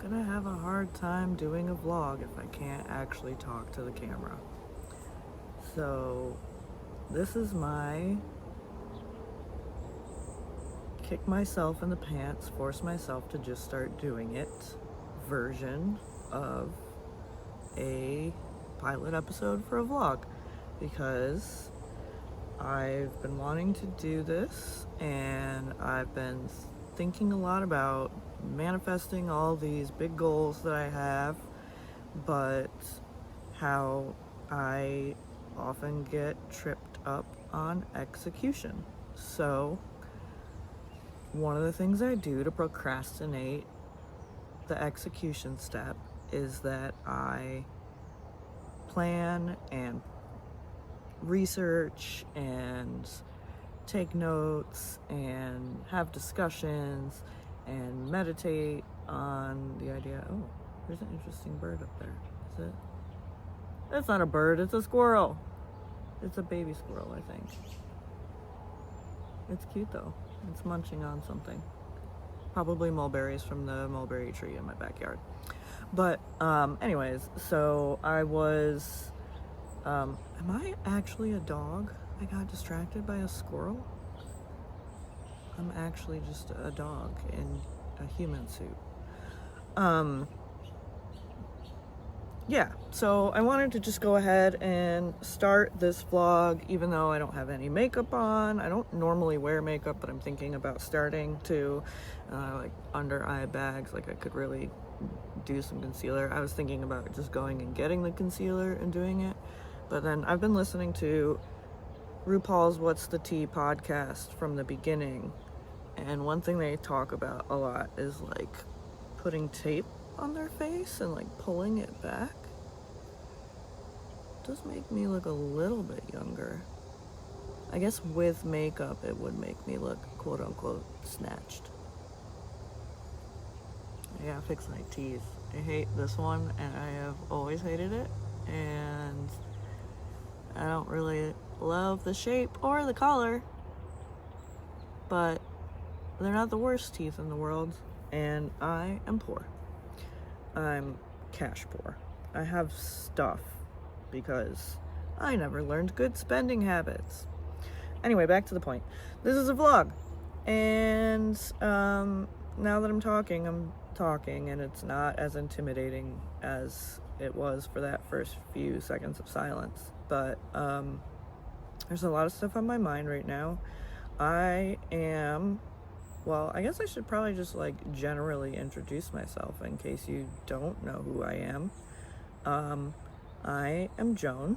gonna have a hard time doing a vlog if I can't actually talk to the camera. So this is my kick myself in the pants, force myself to just start doing it version of a pilot episode for a vlog, because I've been wanting to do this and I've been thinking a lot about manifesting all these big goals that I have, but how I often get tripped up on execution. So one of the things I do to procrastinate the execution step is that I plan and research and take notes and have discussions and meditate on the idea. Oh, there's an interesting bird up there. Is it? It's not a bird, it's a squirrel. It's a baby squirrel, I think. It's cute though. It's munching on something. Probably mulberries from the mulberry tree in my backyard. But anyways, so I was am I actually a dog? I got distracted by a squirrel. I'm actually just a dog in a human suit. Yeah, so I wanted to just go ahead and start this vlog even though I don't have any makeup on. I don't normally wear makeup, but I'm thinking about starting to, like under eye bags, like I could really do some concealer. I was thinking about just going and getting the concealer and doing it, but then I've been listening to RuPaul's What's the Tea podcast from the beginning, and one thing they talk about a lot is like putting tape on their face and like pulling it back. It does make me look a little bit younger. I guess with makeup it would make me look quote unquote snatched. I gotta fix my teeth. I hate this one and I have always hated it, and I don't really love the shape or the color, but they're not the worst teeth in the world, and I am poor. I'm cash poor. I have stuff because I never learned good spending habits. Anyway, back to the point. This is a vlog, and now that I'm talking, and it's not as intimidating as it was for that first few seconds of silence. But there's a lot of stuff on my mind right now. Well, I guess I should probably just like generally introduce myself in case you don't know who I am. I am Joan.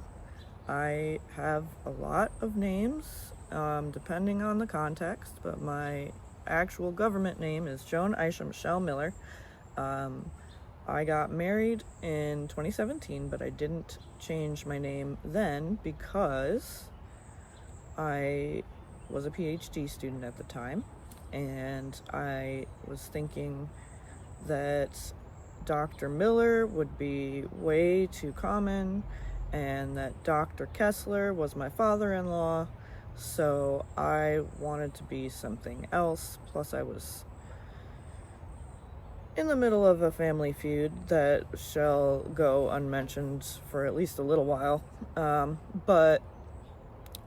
I have a lot of names depending on the context, but my actual government name is Joan Aisha Michelle Miller. I got married in 2017, but I didn't change my name then because I was a PhD student at the time, and I was thinking that Dr. Miller would be way too common, and that Dr. Kessler was my father-in-law, so I wanted to be something else. Plus I was in the middle of a family feud that shall go unmentioned for at least a little while, but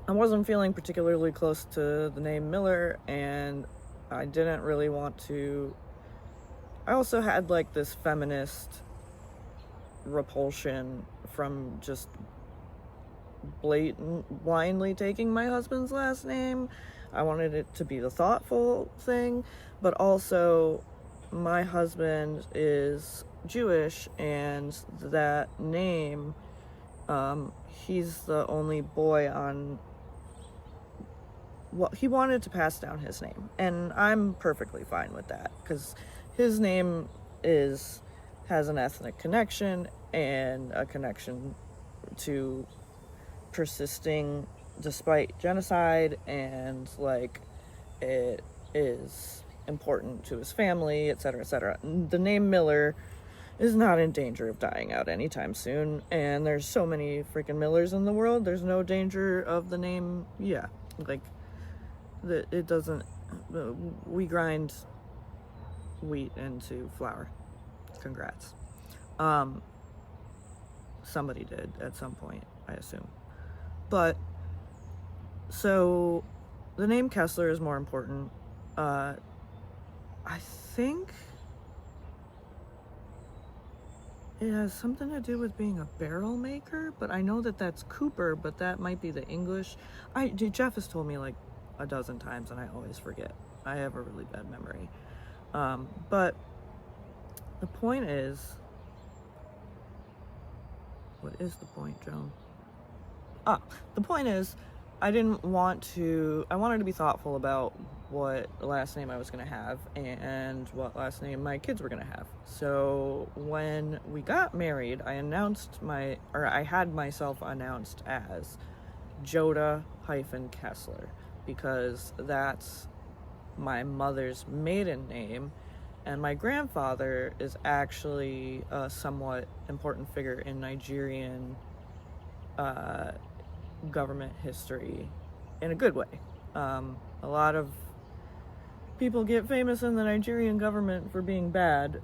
I wasn't feeling particularly close to the name Miller, and I didn't really want to. I also had like this feminist repulsion from just blindly taking my husband's last name. I wanted it to be the thoughtful thing, but also my husband is Jewish, and that name, he's the only boy on, well, he wanted to pass down his name, and I'm perfectly fine with that because his name has an ethnic connection and a connection to persisting despite genocide, and like it is important to his family, etc., etc. The name Miller is not in danger of dying out anytime soon, and there's so many freaking Millers in the world. There's no danger of the name. Yeah, like it doesn't. We grind wheat into flour. Congrats. Somebody did at some point, I assume. But, so, the name Kessler is more important. I think it has something to do with being a barrel maker, but I know that that's Cooper, but that might be the English. Jeff has told me like a dozen times and I always forget. I have a really bad memory. But the point is, what is the point, Joan? The point is, I wanted to be thoughtful about what last name I was going to have and what last name my kids were going to have. So when we got married, I had myself announced as Joda-Kessler, because that's my mother's maiden name, and my grandfather is actually a somewhat important figure in Nigerian government history in a good way. A lot of people get famous in the Nigerian government for being bad.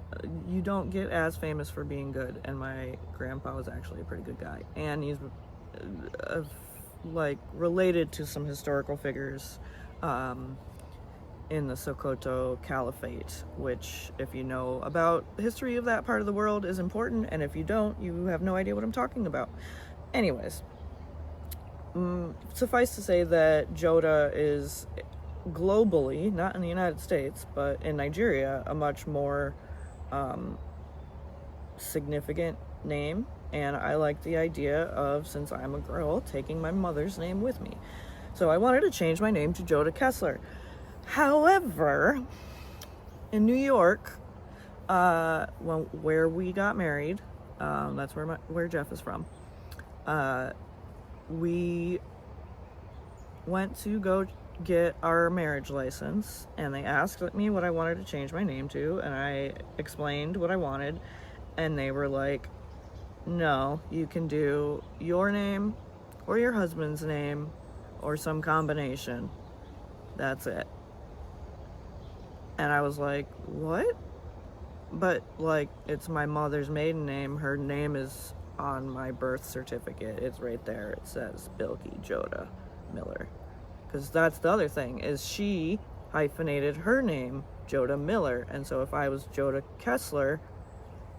You don't get as famous for being good, and my grandpa was actually a pretty good guy, and he's related to some historical figures in the Sokoto Caliphate, which, if you know about the history of that part of the world, is important, and if you don't, you have no idea what I'm talking about. Anyways, suffice to say that Joda is globally, not in the United States, but in Nigeria, a much more significant name, and I like the idea of, since I'm a girl, taking my mother's name with me. So I wanted to change my name to Joda-Kessler. However, in New York, where we got married, that's where Jeff is from, we went to go get our marriage license, and they asked me what I wanted to change my name to, and I explained what I wanted, and they were like, no, you can do your name or your husband's name or some combination. That's it. And I was like, what? But, like, it's my mother's maiden name. Her name is on my birth certificate. It's right there. It says Bilky Joda Miller. Because that's the other thing, is she hyphenated her name, Joda Miller. And so if I was Joda-Kessler,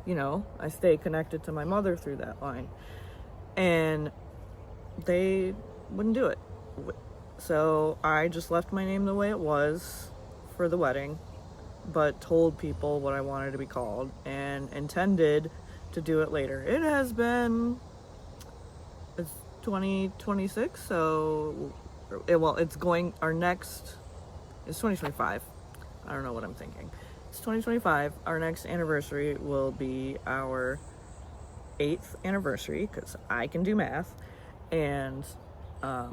you know, I stay connected to my mother through that line. And they wouldn't do it. So I just left my name the way it was for the wedding, but told people what I wanted to be called and intended to do it later. It's 2026, so it's 2025. I don't know what I'm thinking. It's 2025. Our next anniversary will be our 8th anniversary, because I can do math, and I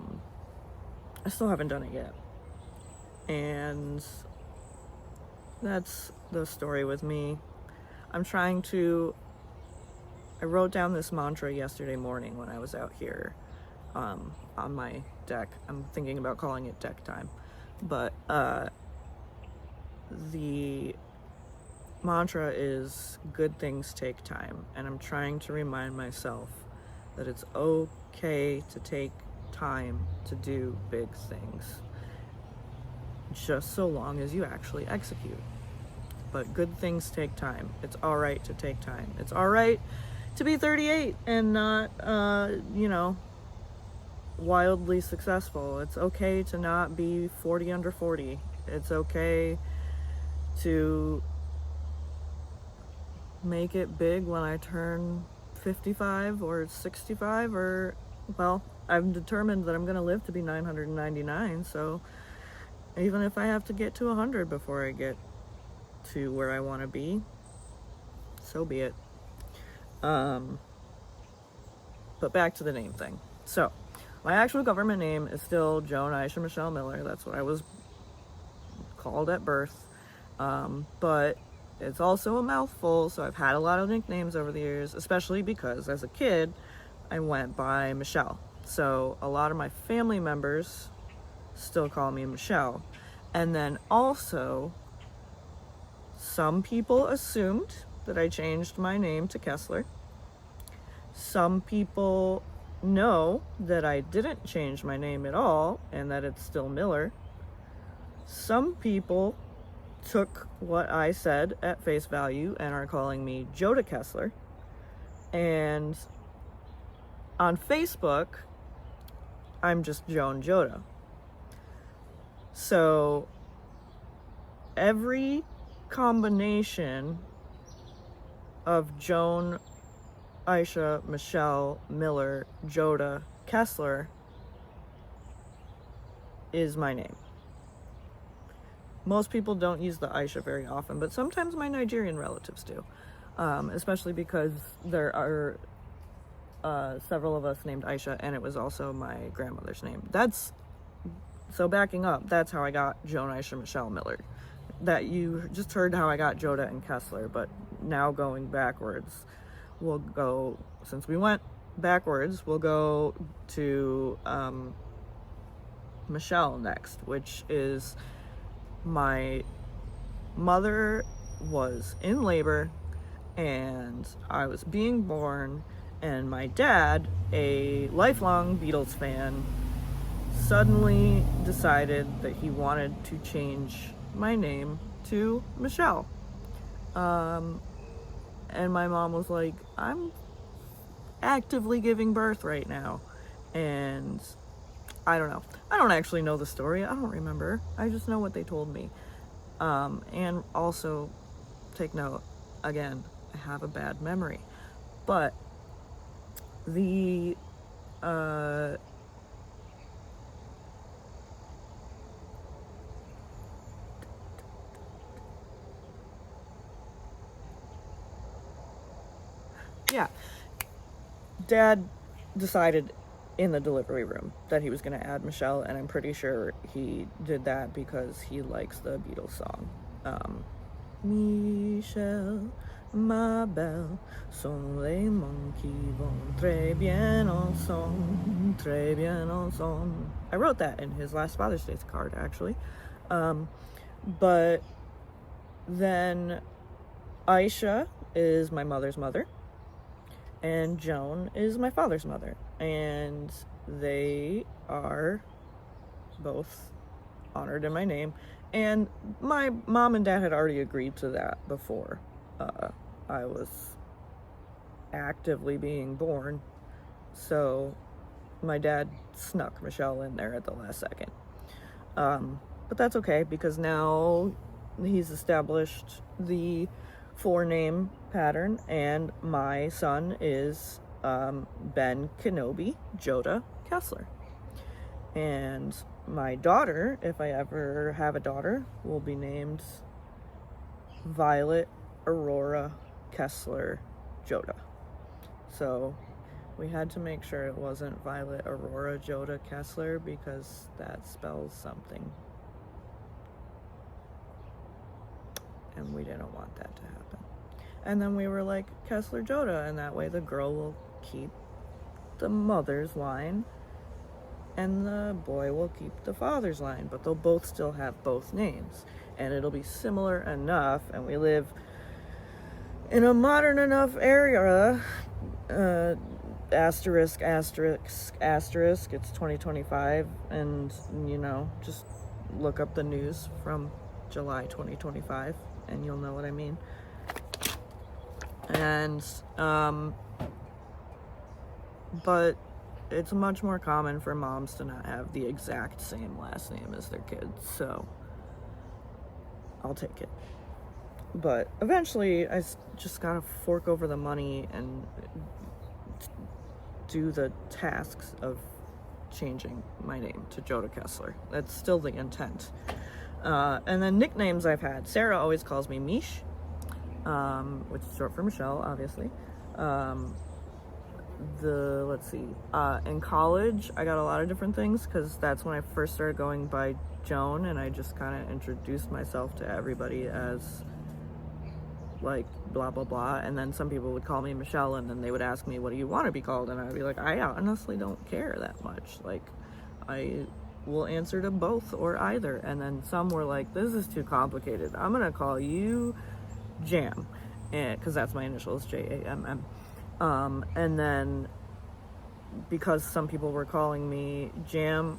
still haven't done it yet. And that's the story with me. I wrote down this mantra yesterday morning when I was out here on my deck. I'm thinking about calling it deck time. But the mantra is, good things take time. And I'm trying to remind myself that it's okay to take time to do big things, just so long as you actually execute. But good things take time. It's all right to take time. It's all right to be 38 and not, wildly successful. It's okay to not be 40 under 40. It's okay to make it big when I turn 55 or 65, or, well, I'm determined that I'm going to live to be 999, so even if I have to get to 100 before I get to where I want to be, so be it. But back to the name thing. So, my actual government name is still Joan Aisha Michelle Miller. That's what I was called at birth. But it's also a mouthful, so I've had a lot of nicknames over the years, especially because as a kid, I went by Michelle. So a lot of my family members still call me Michelle. And then also, some people assumed that I changed my name to Kessler. Some people know that I didn't change my name at all and that it's still Miller. Some people took what I said at face value and are calling me Joda Kessler. And on Facebook, I'm just Joan Joda. So every combination of Joan, Aisha, Michelle, Miller, Joda, Kessler is my name. Most people don't use the Aisha very often, but sometimes my Nigerian relatives do, especially because there are several of us named Aisha, and it was also my grandmother's name. So backing up, that's how I got Joan, Aisha, Michelle, Miller. That you just heard how I got Joda and Kessler, but now going backwards, we'll go, since we went backwards, we'll go to Michelle next, which is my mother was in labor and I was being born, and my dad, a lifelong Beatles fan, suddenly decided that he wanted to change my name to Michelle. And my mom was like, I'm actively giving birth right now. And I don't know. I don't actually know the story. I don't remember. I just know what they told me. And also, take note, again, I have a bad memory. But the yeah, Dad decided in the delivery room that he was going to add Michelle, and I'm pretty sure he did that because he likes the Beatles song. Michelle, ma belle, sont les mondes qui vont très bien ensemble, très bien ensemble. I wrote that in his last Father's Day card, actually. But then Aisha is my mother's mother, and Joan is my father's mother, and they are both honored in my name. And my mom and dad had already agreed to that before I was actively being born, so my dad snuck Michelle in there at the last second. But that's okay, because now he's established the 4-name pattern, and my son is Ben Kenobi Joda Kessler. And my daughter, if I ever have a daughter, will be named Violet Aurora Kessler Joda. So we had to make sure it wasn't Violet Aurora Joda Kessler, because that spells something. And we didn't want that to happen. And then we were like, Kessler Joda, and that way the girl will keep the mother's line and the boy will keep the father's line, but they'll both still have both names, and it'll be similar enough, and we live in a modern enough area, asterisk, asterisk, asterisk, it's 2025, and, you know, just look up the news from July 2025, and you'll know what I mean. And, but it's much more common for moms to not have the exact same last name as their kids, so I'll take it. But eventually I just gotta fork over the money and do the tasks of changing my name to Joda Kessler. That's still the intent. And then nicknames I've had. Sarah always calls me Mish, which is short for Michelle, obviously. In college, I got a lot of different things, because that's when I first started going by Joan, and I just kind of introduced myself to everybody as, like, blah, blah, blah, and then some people would call me Michelle, and then they would ask me, what do you want to be called? And I'd be like, I honestly don't care that much. Like, I will answer to both or either. And then some were like, this is too complicated. I'm going to call you Jam. because that's my initials, Jamm. And then because some people were calling me Jam,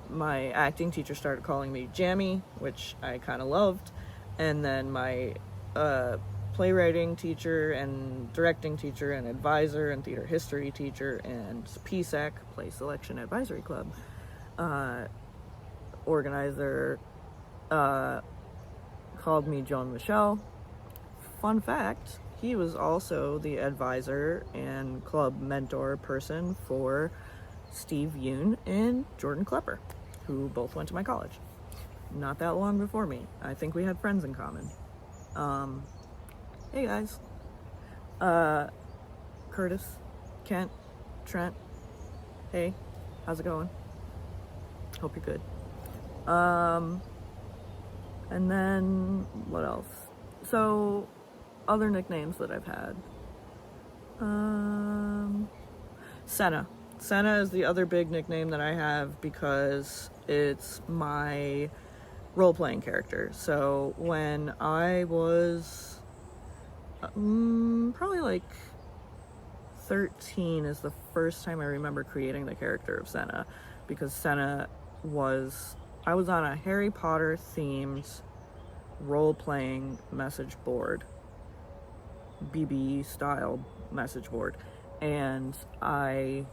my acting teacher started calling me Jammy, which I kind of loved. And then my playwriting teacher and directing teacher and advisor and theater history teacher and PSAC, Play Selection Advisory Club, organizer, called me Joan Michelle. Fun fact, he was also the advisor and club mentor person for Steve Yoon and Jordan Klepper, who both went to my college. Not that long before me. I think we had friends in common. Hey guys. Curtis, Kent, Trent. Hey, how's it going? Hope you're good. And then, what else? So, other nicknames that I've had. Senna. Senna is the other big nickname that I have because it's my role-playing character. So when I was probably like 13 is the first time I remember creating the character of Senna, because Senna was, I was on a Harry Potter themed role-playing message board, BB style message board, and I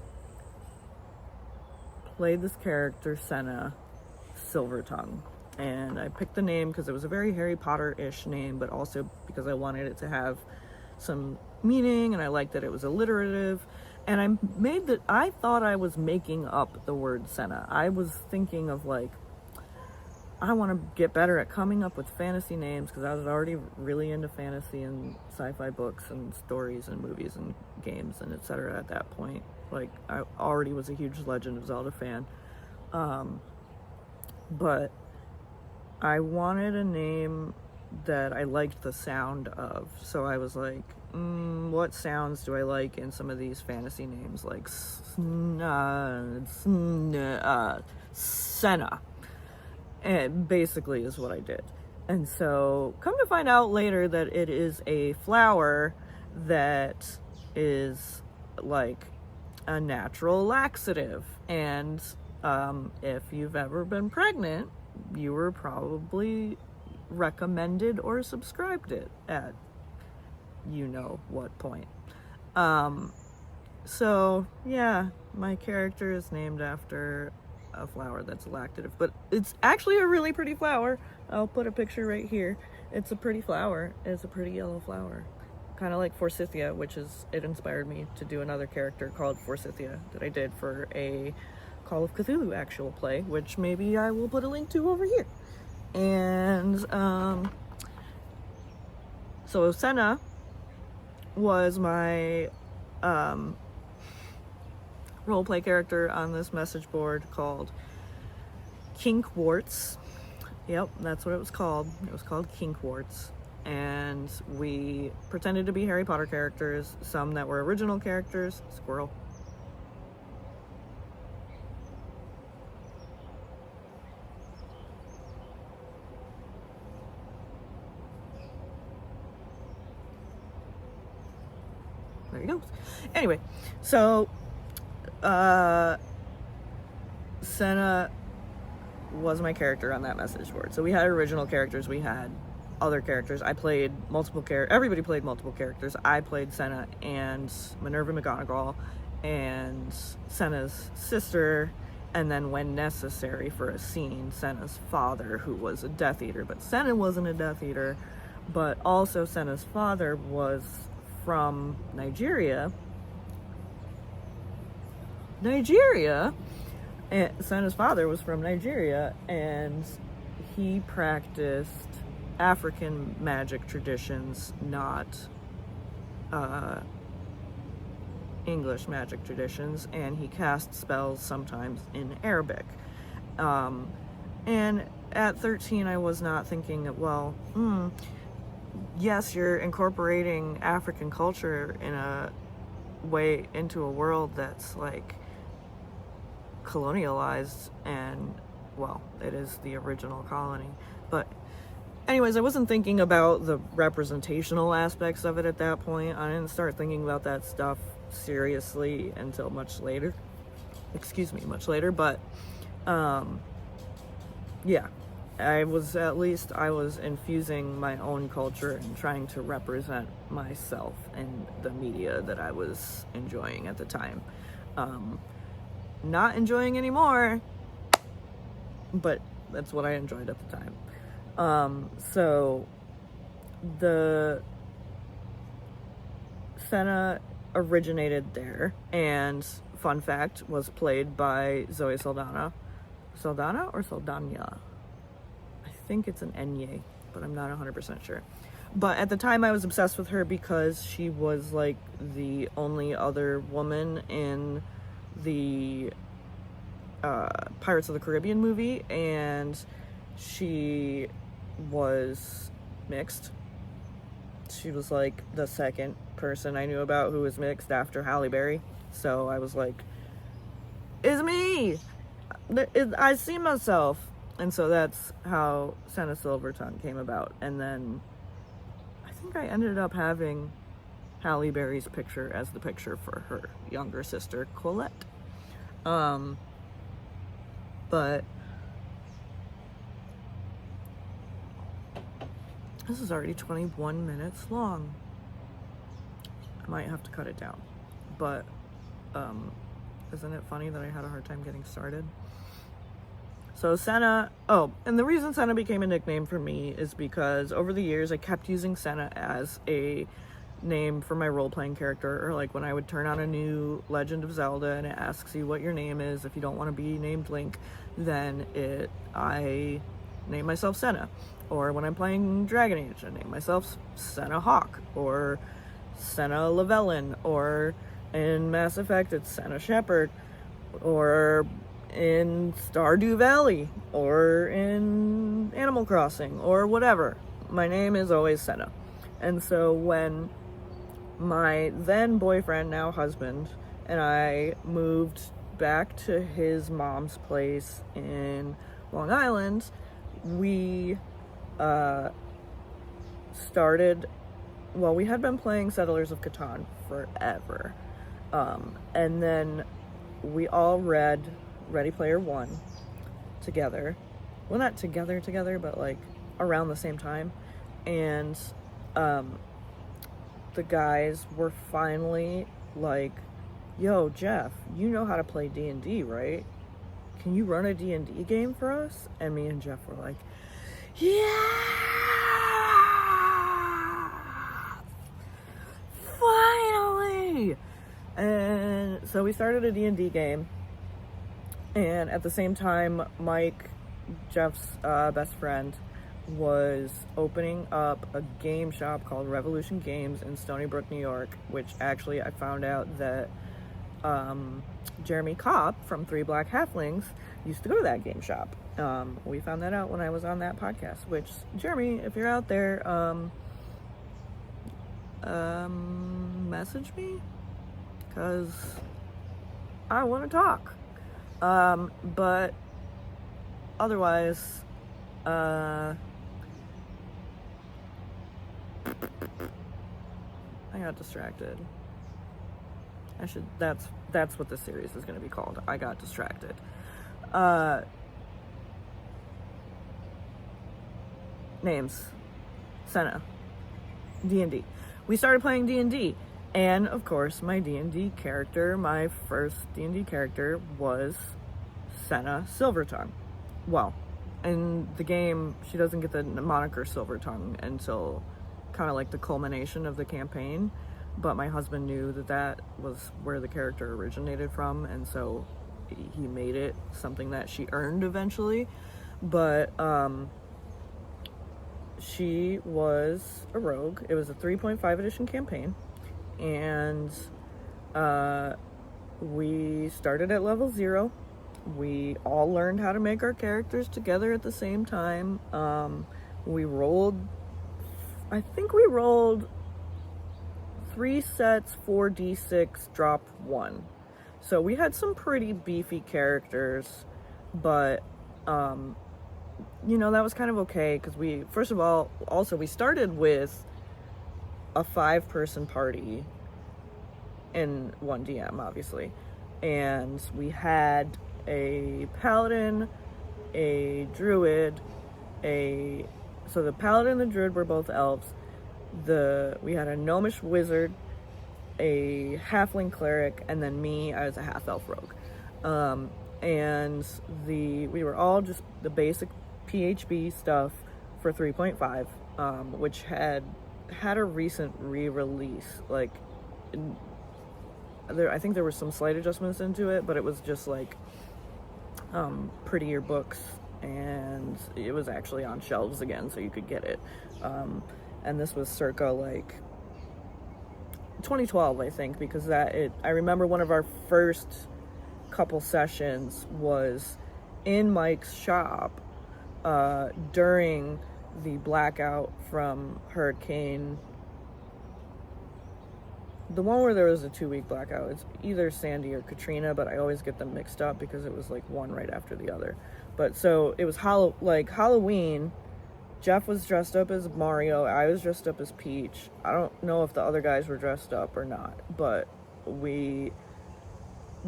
played this character Senna Silvertongue, and I picked the name because it was a very Harry Potter-ish name, but also because I wanted it to have some meaning, and I liked that it was alliterative. And I thought I was making up the word Senna. I was thinking of like, I want to get better at coming up with fantasy names, because I was already really into fantasy and sci-fi books and stories and movies and games and etc. at that point. Like, I already was a huge Legend of Zelda fan. But I wanted a name that I liked the sound of. So I was like, what sounds do I like in some of these fantasy names? Like Senna. And basically is what I did. And so come to find out later that it is a flower that is like a natural laxative. And if you've ever been pregnant, you were probably recommended or subscribed it at you know what point. So yeah, my character is named after a flower that's lactative, but it's actually a really pretty flower. I'll put a picture right here. It's a pretty flower. It's a pretty yellow flower, kind of like Forsythia, which is, it inspired me to do another character called Forsythia that I did for a Call of Cthulhu actual play, which maybe I will put a link to over here. And so Senna was my roleplay character on this message board called Kinkwarts. Yep, that's what it was called. It was called Kinkwarts. And we pretended to be Harry Potter characters, some that were original characters. Squirrel. There he goes. Anyway, so Senna was my character on that message board. So we had original characters, we had other characters. I played multiple characters. Everybody played multiple characters. I played Senna and Minerva McGonagall and Senna's sister, and then when necessary for a scene, Senna's father, who was a Death Eater. But Senna wasn't a Death Eater, but also Senna's father was from Nigeria. And Senna's father was from Nigeria, and he practiced African magic traditions, not English magic traditions, and he cast spells sometimes in Arabic. And at 13, I was not thinking, well, yes, you're incorporating African culture in a way into a world that's like colonialized, and well, it is the original colony, but anyways, I wasn't thinking about the representational aspects of it at that point. I didn't start thinking about that stuff seriously until much later. Much later. But, yeah. I was infusing my own culture and trying to represent myself in the media that I was enjoying at the time. Not enjoying anymore, but that's what I enjoyed at the time. So the Senna originated there, and fun fact, was played by Zoe Saldana. Saldana or Saldana? I think it's an Enye, but I'm not 100% sure. But at the time I was obsessed with her because she was like the only other woman in the Pirates of the Caribbean movie, and she was mixed. She was like the second person I knew about who was mixed after Halle Berry. So I was like, it's me! I see myself. And so that's how Senna Silvertongue came about. And then I think I ended up having Halle Berry's picture as the picture for her younger sister, Colette. But this is already 21 minutes long. I might have to cut it down. But isn't it funny that I had a hard time getting started? So Senna, and the reason Senna became a nickname for me is because over the years I kept using Senna as a name for my role-playing character, or like when I would turn on a new Legend of Zelda and it asks you what your name is. If you don't want to be named Link, then I name myself Senna. Or when I'm playing Dragon Age, I name myself Senna Hawk, or Senna Llewellyn, or in Mass Effect it's Senna Shepard, or in Stardew Valley, or in Animal Crossing, or whatever. My name is always Senna. And so when my then boyfriend, now husband, and I moved back to his mom's place in Long Island, we we had been playing Settlers of Catan forever. And then we all read Ready Player One together. Well, not together, but like around the same time. And the guys were finally like, yo, Jeff, you know how to play D&D, right? Can you run a D&D game for us? And me and Jeff were like, yeah! Finally! And so we started a D&D game. And at the same time, Mike, Jeff's best friend, was opening up a game shop called Revolution Games in Stony Brook, New York, which actually I found out that Jeremy Kopp from Three Black Halflings used to go to that game shop. We found that out when I was on that podcast, which, Jeremy, if you're out there, message me, because I want to talk. But otherwise, I got distracted. That's what the series is going to be called. I got distracted. Names. Senna. D&D. We started playing D&D. And, of course, my first D&D character was Senna Silvertongue. Well, in the game, she doesn't get the moniker Silvertongue until kind of like the culmination of the campaign. But my husband knew that was where the character originated from, and so he made it something that she earned eventually. But she was a rogue. It was a 3.5 edition campaign. And we started at level 0. We all learned how to make our characters together at the same time. We rolled 3 sets, 4d6, dropped 1. So we had some pretty beefy characters, but you know, that was kind of okay, because we, first of all, also we started with a 5-person party in 1DM, obviously, and we had a paladin, a druid, so the paladin and the druid were both elves. We had a gnomish wizard, a halfling cleric, and then me, I was a half-elf rogue. And we were all just the basic PHB stuff for 3.5, which had a recent re-release. Like, I think there were some slight adjustments into it, but it was just like prettier books, and it was actually on shelves again, so you could get it. And this was circa like 2012, I think, because I remember one of our first couple sessions was in Mike's shop during the blackout from Hurricane, the one where there was a 2-week blackout. It's either Sandy or Katrina, but I always get them mixed up because it was like one right after the other. But so it was Halloween. Jeff was dressed up as Mario. I was dressed up as Peach. I don't know if the other guys were dressed up or not, but we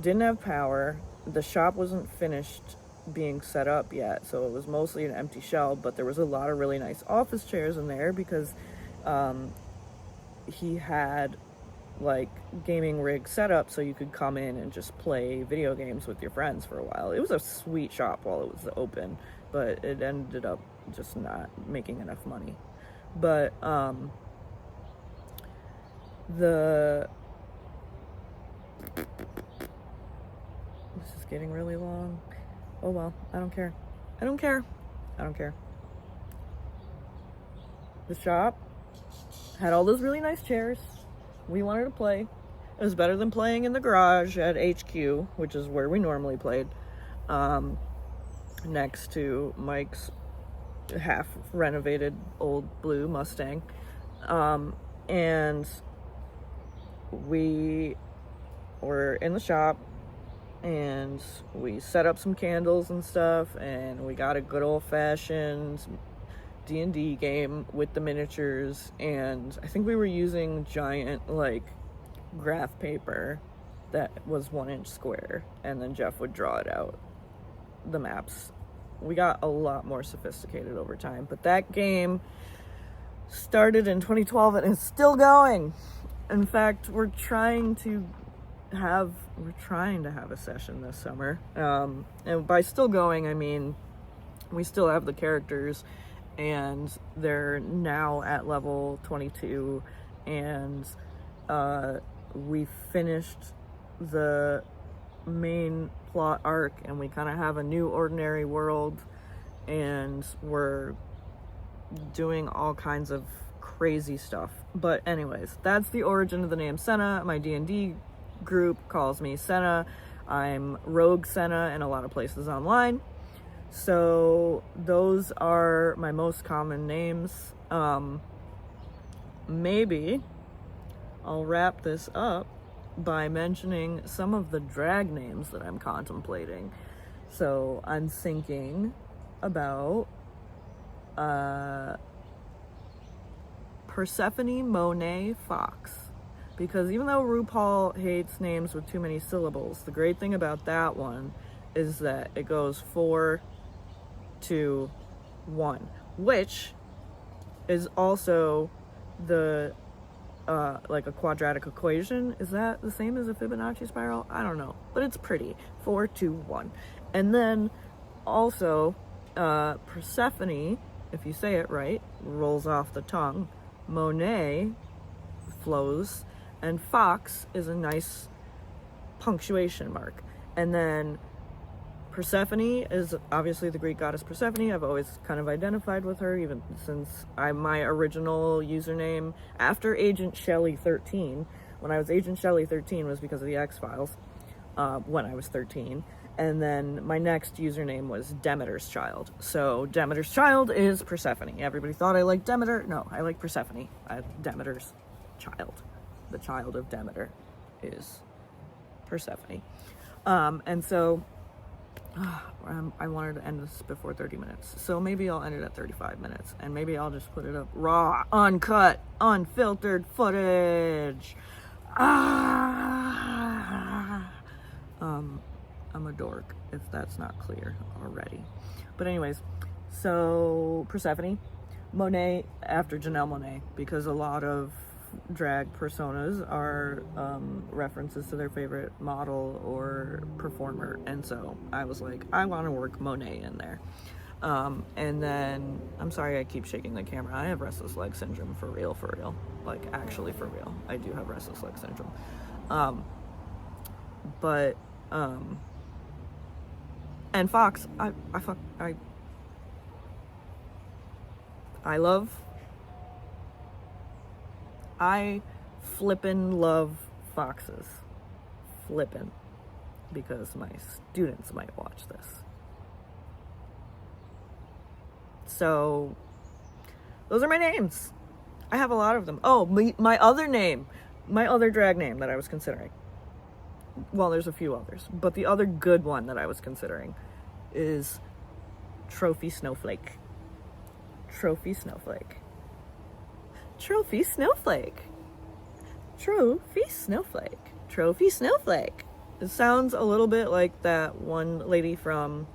didn't have power. The shop wasn't finished being set up yet, so it was mostly an empty shell, but there was a lot of really nice office chairs in there because he had like gaming rig set up so you could come in and just play video games with your friends for a while. It was a sweet shop while it was open, but it ended up just not making enough money. But this is getting really long. Oh well, I don't care. The shop had all those really nice chairs. We wanted to play. It was better than playing in the garage at HQ, which is where we normally played, next to Mike's half-renovated old blue Mustang. And we were in the shop, and we set up some candles and stuff, and we got a good old-fashioned D&D game with the miniatures, and I think we were using giant like graph paper that was 1-inch square, and then Jeff would draw it out, the maps. We got a lot more sophisticated over time, but that game started in 2012 and is still going. In fact, we're trying to have a session this summer, and by still going, I mean we still have the characters, and they're now at level 22, and we finished the main plot arc, and we kind of have a new ordinary world, and we're doing all kinds of crazy stuff. But anyways, that's the origin of the name Senna. My D&D group calls me Senna. I'm Rogue Senna in a lot of places online. So those are my most common names. Maybe I'll wrap this up by mentioning some of the drag names that I'm contemplating. So I'm thinking about Persephone Monet Fox, because even though RuPaul hates names with too many syllables, the great thing about that one is that it goes 4, 2, 1, which is also the like a quadratic equation. Is that the same as a Fibonacci spiral? I don't know, but it's pretty. 4, 2, 1. And then also Persephone, if you say it right, rolls off the tongue. Monet flows, and Fox is a nice punctuation mark. And then Persephone is obviously the Greek goddess Persephone. I've always kind of identified with her, even since my original username after Agent Shelley 13, when I was Agent Shelley 13, was because of the X-Files, when I was 13. And then my next username was Demeter's Child. So Demeter's Child is Persephone. Everybody thought I liked Demeter. No, I like Persephone. Demeter's Child. The child of Demeter is Persephone. And so I wanted to end this before 30 minutes, so maybe I'll end it at 35 minutes, and maybe I'll just put it up raw, uncut, unfiltered footage. I'm a dork if that's not clear already. But anyways, so Persephone, Monet after Janelle Monáe, because a lot of drag personas are references to their favorite model or performer, and so I was like, I want to work Monet in there. And then, I'm sorry I keep shaking the camera, I have restless leg syndrome, for real, like actually for real, I do have restless leg syndrome. And Fox, I flippin' love foxes. Flippin'. Because my students might watch this. So, those are my names. I have a lot of them. Oh, my other name. My other drag name that I was considering. Well, there's a few others. But the other good one that I was considering is Trophy Snowflake. Trophy Snowflake. Trophy Snowflake. Trophy Snowflake. Trophy Snowflake. It sounds a little bit like that one lady from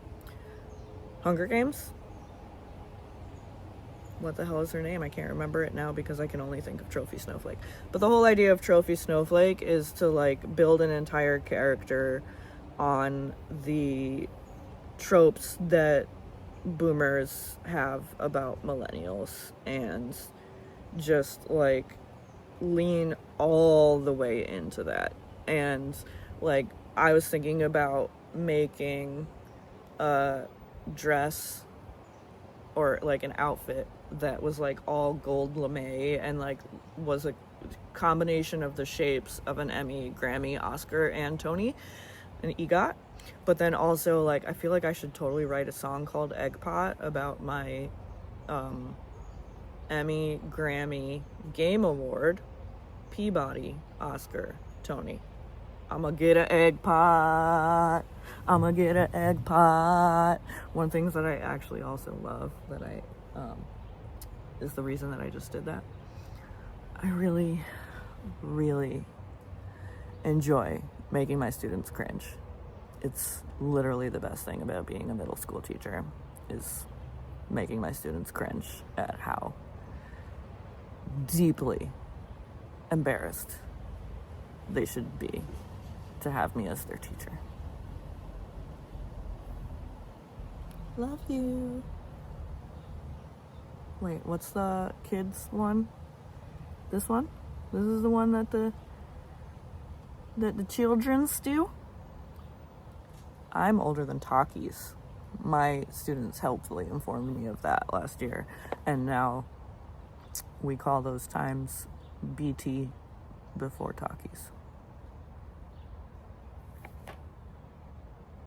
Hunger Games. What the hell is her name? I can't remember it now because I can only think of Trophy Snowflake. But the whole idea of Trophy Snowflake is to like build an entire character on the tropes that boomers have about millennials and just like lean all the way into that. And like I was thinking about making a dress or like an outfit that was like all gold lame and like was a combination of the shapes of an Emmy, Grammy, Oscar, and Tony, an EGOT. But then also like I feel like I should totally write a song called Egg Pot about my Emmy, Grammy, Game Award, Peabody, Oscar, Tony. I'ma get an egg pot. I'ma get an egg pot. One of the things that I actually also love that I is the reason that I just did that. I really, really enjoy making my students cringe. It's literally the best thing about being a middle school teacher is making my students cringe at how deeply embarrassed they should be to have me as their teacher. Love you. Wait, what's the kids one? This one? This is the one that the children's do? I'm older than talkies. My students helpfully informed me of that last year, and now we call those times BT before talkies.